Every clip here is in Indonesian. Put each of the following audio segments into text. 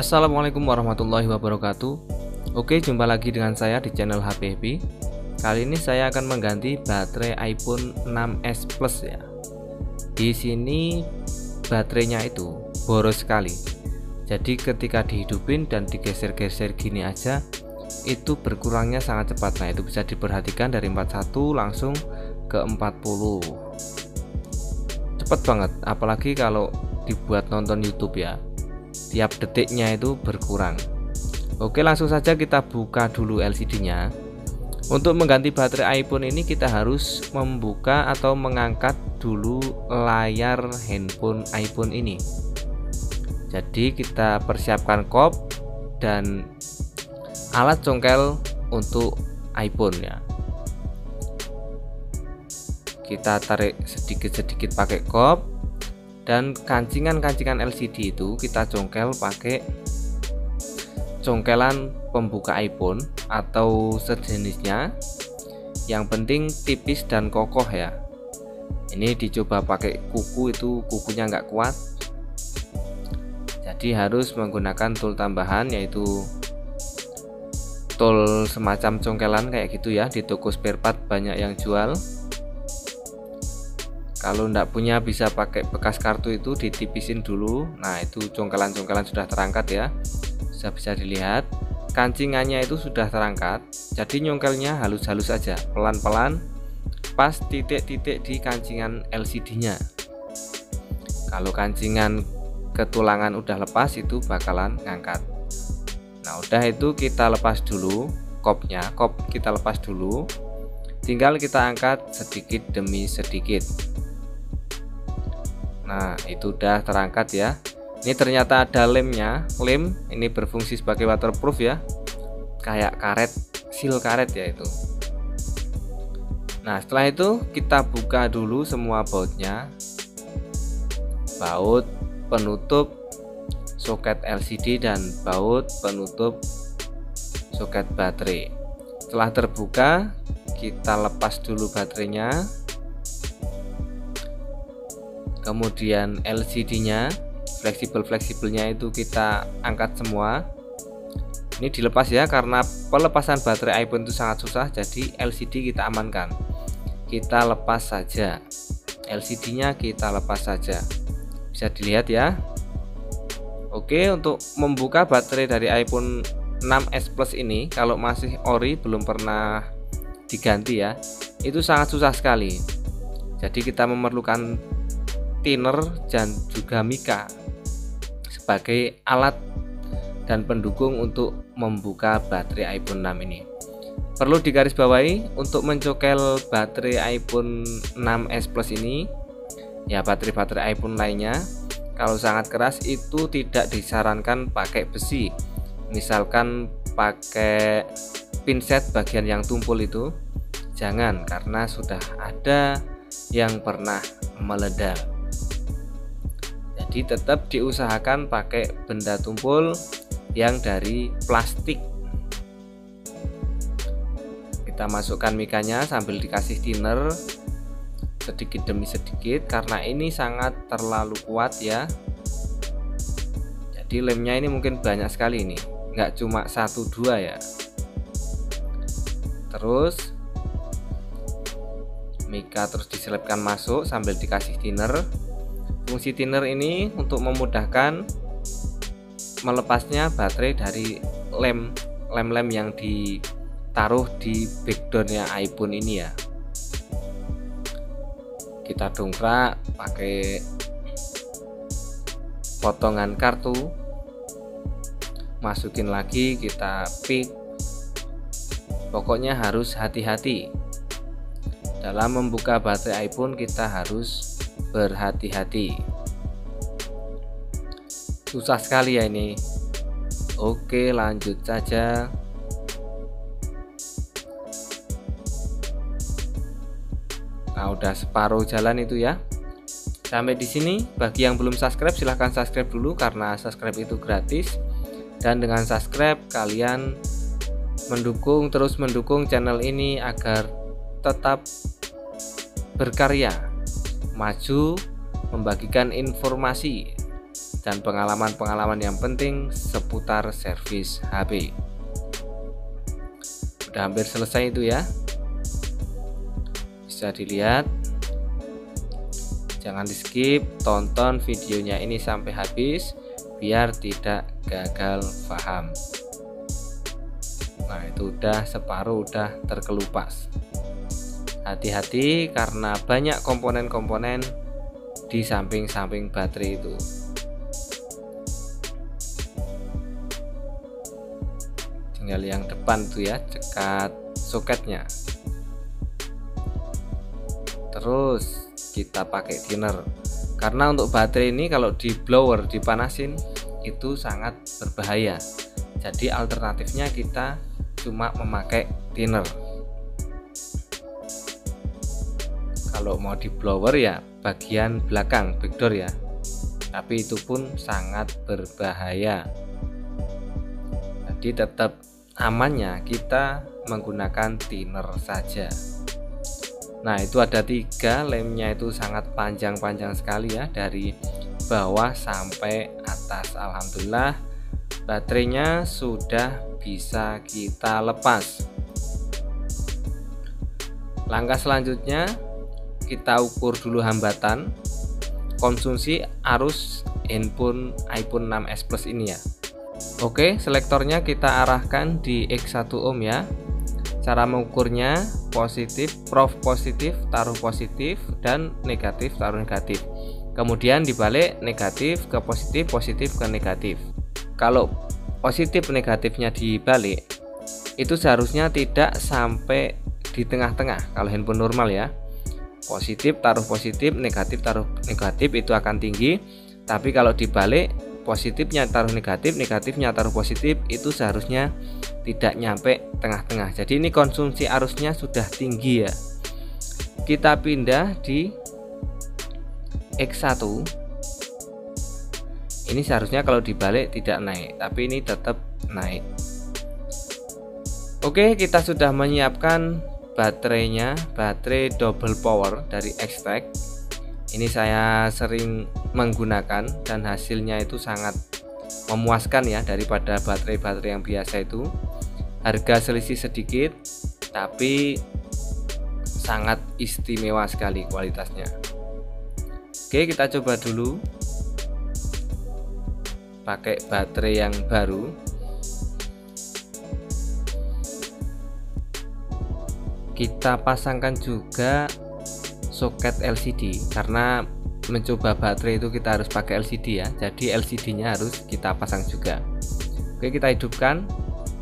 Assalamualaikum warahmatullahi wabarakatuh. Oke, jumpa lagi dengan saya di channel HP Happy. Kali ini saya akan mengganti baterai iPhone 6s Plus ya. Di sini baterainya itu boros sekali. Jadi ketika dihidupin dan digeser-geser gini aja, itu berkurangnya sangat cepat. Nah, itu bisa diperhatikan dari 41 langsung ke 40. Cepet banget, apalagi kalau dibuat nonton YouTube ya. Tiap detiknya itu berkurang. Oke, langsung saja kita buka dulu LCD-nya. Untuk mengganti baterai iPhone ini kita harus membuka atau mengangkat dulu layar handphone iPhone ini. Jadi kita persiapkan kop dan alat congkel untuk iPhone ya. Kita tarik sedikit-sedikit pakai kop. Dan kancingan-kancingan LCD itu kita congkel pakai congkelan pembuka iPhone atau sejenisnya. Yang penting tipis dan kokoh ya. Ini dicoba pakai kuku, itu kukunya nggak kuat. Jadi harus menggunakan tool tambahan, yaitu tool semacam congkelan kayak gitu ya. Di toko spare part banyak yang jual. Kalau ndak punya bisa pakai bekas kartu itu ditipisin dulu. Nah, itu congkelan-congkelan sudah terangkat ya. Bisa dilihat kancingannya itu sudah terangkat. Jadi nyongkelnya halus-halus aja, pelan-pelan pas titik-titik di kancingan LCD-nya. Kalau kancingan ketulangan udah lepas itu bakalan ngangkat. Nah, udah itu kita lepas dulu kopnya, kop kita lepas dulu. Tinggal kita angkat sedikit demi sedikit. Nah, itu udah terangkat ya. Ini ternyata ada lemnya. Lem ini berfungsi sebagai waterproof ya. Kayak karet, seal karet ya itu. Nah, setelah itu kita buka dulu semua bautnya. Baut penutup soket LCD dan baut penutup soket baterai. Setelah terbuka, kita lepas dulu baterainya. Kemudian LCD-nya, fleksibelnya itu kita angkat semua. Ini dilepas ya, karena pelepasan baterai iPhone itu sangat susah. Jadi LCD kita amankan. Kita lepas saja. LCD-nya kita lepas saja. Bisa dilihat ya. Oke, untuk membuka baterai dari iPhone 6s Plus ini, kalau masih ori belum pernah diganti ya, itu sangat susah sekali. Jadi kita memerlukan thinner dan juga mika sebagai alat dan pendukung untuk membuka baterai iPhone 6 ini. Perlu digarisbawahi, untuk mencokel baterai iPhone 6s Plus ini ya, baterai iPhone lainnya kalau sangat keras itu tidak disarankan pakai besi. Misalkan pakai pinset bagian yang tumpul itu jangan, karena sudah ada yang pernah meledak. Jadi tetap diusahakan pakai benda tumpul yang dari plastik. Kita masukkan mikanya sambil dikasih thinner sedikit demi sedikit, karena ini sangat terlalu kuat ya. Jadi lemnya ini mungkin banyak sekali, ini nggak cuma 1-2 ya. Terus mika terus diselipkan masuk sambil dikasih thinner. Fungsi thinner ini untuk memudahkan melepasnya baterai dari lem yang ditaruh di backdoornya iPhone ini ya. Kita dongkrak pakai potongan kartu, masukin lagi, kita pick. Pokoknya harus hati-hati dalam membuka baterai iPhone, kita harus berhati-hati. Susah sekali ya ini. Oke, lanjut saja. Nah, udah separuh jalan itu ya. Sampai di sini. Bagi yang belum subscribe, silahkan subscribe dulu karena subscribe itu gratis. Dan dengan subscribe kalian terus mendukung channel ini agar tetap berkarya, maju, membagikan informasi dan pengalaman-pengalaman yang penting seputar servis HP. Udah hampir selesai itu ya, bisa dilihat. Jangan di skip, tonton videonya ini sampai habis biar tidak gagal paham. Nah, itu udah separuh, udah terkelupas. Hati-hati karena banyak komponen-komponen di samping-samping baterai itu. Tinggal yang depan tuh ya, cekat soketnya. Terus kita pakai thinner, karena untuk baterai ini kalau di blower, dipanasin itu sangat berbahaya. Jadi alternatifnya kita cuma memakai thinner. Kalau mau di blower ya bagian belakang, backdoor ya, tapi itu pun sangat berbahaya. Jadi tetap amannya kita menggunakan thinner saja. Nah, itu ada 3, lemnya itu sangat panjang-panjang sekali ya, dari bawah sampai atas. Alhamdulillah baterainya sudah bisa kita lepas. Langkah selanjutnya kita ukur dulu hambatan konsumsi arus handphone iPhone 6s Plus ini ya. Oke, selektornya kita arahkan di X1 ohm ya. Cara mengukurnya positif, prof positif, taruh positif, dan negatif, taruh negatif. Kemudian dibalik negatif ke positif, positif ke negatif. Kalau positif negatifnya dibalik, itu seharusnya tidak sampai di tengah-tengah. Kalau handphone normal ya, positif taruh positif, negatif taruh negatif, itu akan tinggi. Tapi kalau dibalik, positifnya taruh negatif, negatifnya taruh positif, itu seharusnya tidak nyampe tengah-tengah. Jadi ini konsumsi arusnya sudah tinggi ya. Kita pindah di X1. Ini seharusnya kalau dibalik tidak naik, tapi ini tetap naik. Oke, kita sudah menyiapkan baterainya, baterai double power dari X-Tech. Ini saya sering menggunakan dan hasilnya itu sangat memuaskan ya, daripada baterai-baterai yang biasa itu. Harga selisih sedikit tapi sangat istimewa sekali kualitasnya. Oke, kita coba dulu pakai baterai yang baru. Kita pasangkan juga soket LCD, karena mencoba baterai itu kita harus pakai LCD ya, jadi LCD nya harus kita pasang juga. Oke, kita hidupkan.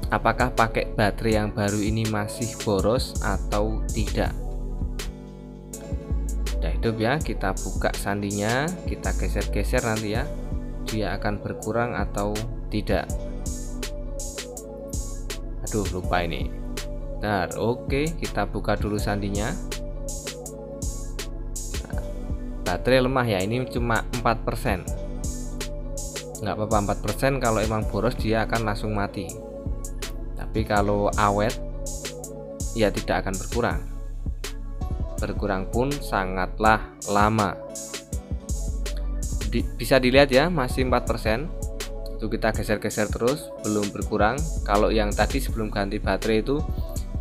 Apakah pakai baterai yang baru ini masih boros atau tidak? Udah hidup ya, kita buka sandinya, kita geser-geser nanti ya, dia akan berkurang atau tidak. Aduh, lupa ini. Nah, oke, kita buka dulu sandinya. Nah, baterai lemah ya, ini cuma 4%. Nggak apa-apa 4%, kalau emang boros dia akan langsung mati. Tapi kalau awet ya tidak akan berkurang. Berkurang pun sangatlah lama. Bisa dilihat ya, masih 4%. Itu kita geser-geser terus, belum berkurang. Kalau yang tadi sebelum ganti baterai itu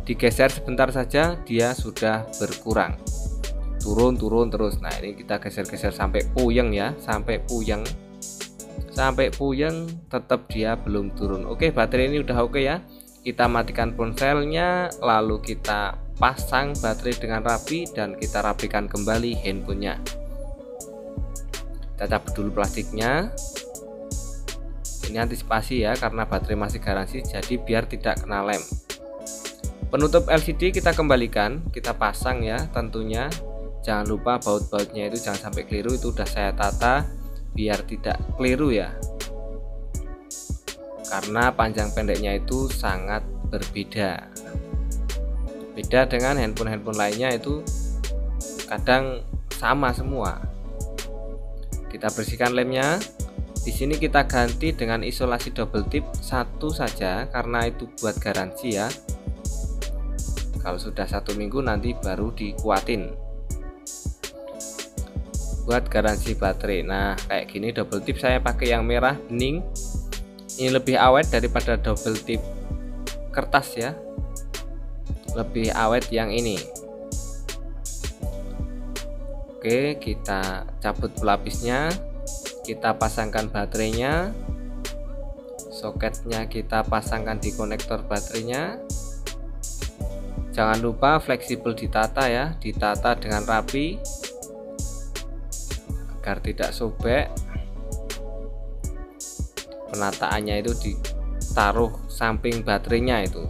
digeser sebentar saja dia sudah berkurang. Turun terus. Nah, ini kita geser-geser sampai puyeng ya, sampai puyeng tetap dia belum turun. Oke, baterai ini udah oke ya. Kita matikan ponselnya, lalu kita pasang baterai dengan rapi dan kita rapikan kembali handphonenya. Kita cabut dulu plastiknya. Ini antisipasi ya, karena baterai masih garansi, jadi biar tidak kena lem. Penutup LCD kita kembalikan, kita pasang ya tentunya. Jangan lupa baut-bautnya itu jangan sampai keliru, itu udah saya tata biar tidak keliru ya. Karena panjang pendeknya itu sangat berbeda. Beda dengan handphone lainnya, itu kadang sama semua. Kita bersihkan lemnya. Di sini kita ganti dengan isolasi double tip 1 saja, karena itu buat garansi ya. Kalau sudah 1 minggu nanti baru dikuatin. buat garansi baterai. Nah kayak gini double tip saya pakai yang merah bening, ini lebih awet daripada double tip kertas ya, lebih awet yang ini. Oke, kita cabut pelapisnya, kita pasangkan baterainya, soketnya kita pasangkan di konektor baterainya. Jangan lupa fleksibel ditata ya, ditata dengan rapi agar tidak sobek. Penataannya itu ditaruh samping baterainya itu.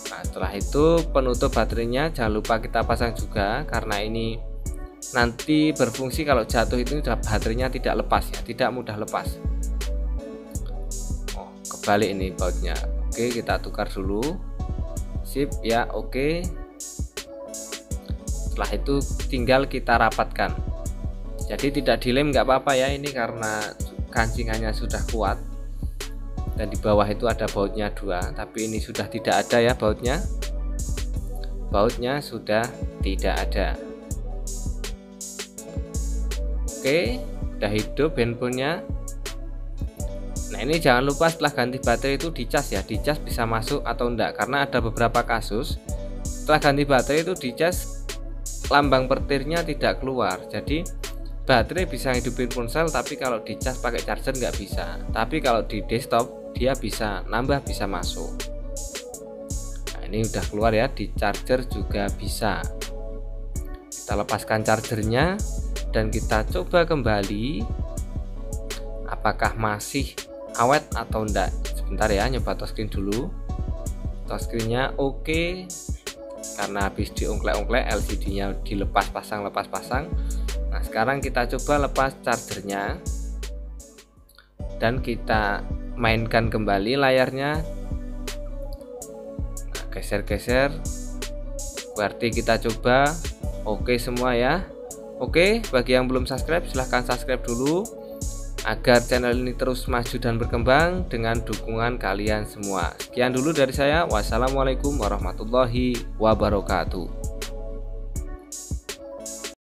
Nah, setelah itu penutup baterainya jangan lupa kita pasang juga, karena ini nanti berfungsi kalau jatuh itu baterainya tidak lepas ya, tidak mudah lepas. Oh, kebalik ini bautnya. Oke, kita tukar dulu. Sip ya, oke. Setelah itu tinggal kita rapatkan. Jadi tidak dilem nggak apa-apa ya, ini karena kancingannya sudah kuat dan di bawah itu ada bautnya 2, tapi ini sudah tidak ada ya bautnya. Bautnya sudah tidak ada. Oke, udah hidup handphonenya. Nah ini jangan lupa setelah ganti baterai itu dicas ya, dicas bisa masuk atau enggak, karena ada beberapa kasus setelah ganti baterai itu dicas lambang petirnya tidak keluar. Jadi baterai bisa hidupin ponsel, tapi kalau dicas pakai charger nggak bisa. Tapi kalau di desktop dia bisa nambah, bisa masuk. Nah ini udah keluar ya, di charger juga bisa. Kita lepaskan chargernya dan kita coba kembali apakah masih awet atau enggak. Sebentar ya, nyoba touchscreen dulu. Touchscreennya oke, karena habis diungklek-ungklek LCD-nya dilepas pasang, lepas pasang. Nah sekarang kita coba lepas chargernya dan kita mainkan kembali layarnya. Nah, geser-geser, berarti kita coba oke semua ya. Oke, bagi yang belum subscribe silahkan subscribe dulu agar channel ini terus maju dan berkembang dengan dukungan kalian semua. Sekian dulu dari saya. Wassalamualaikum warahmatullahi wabarakatuh.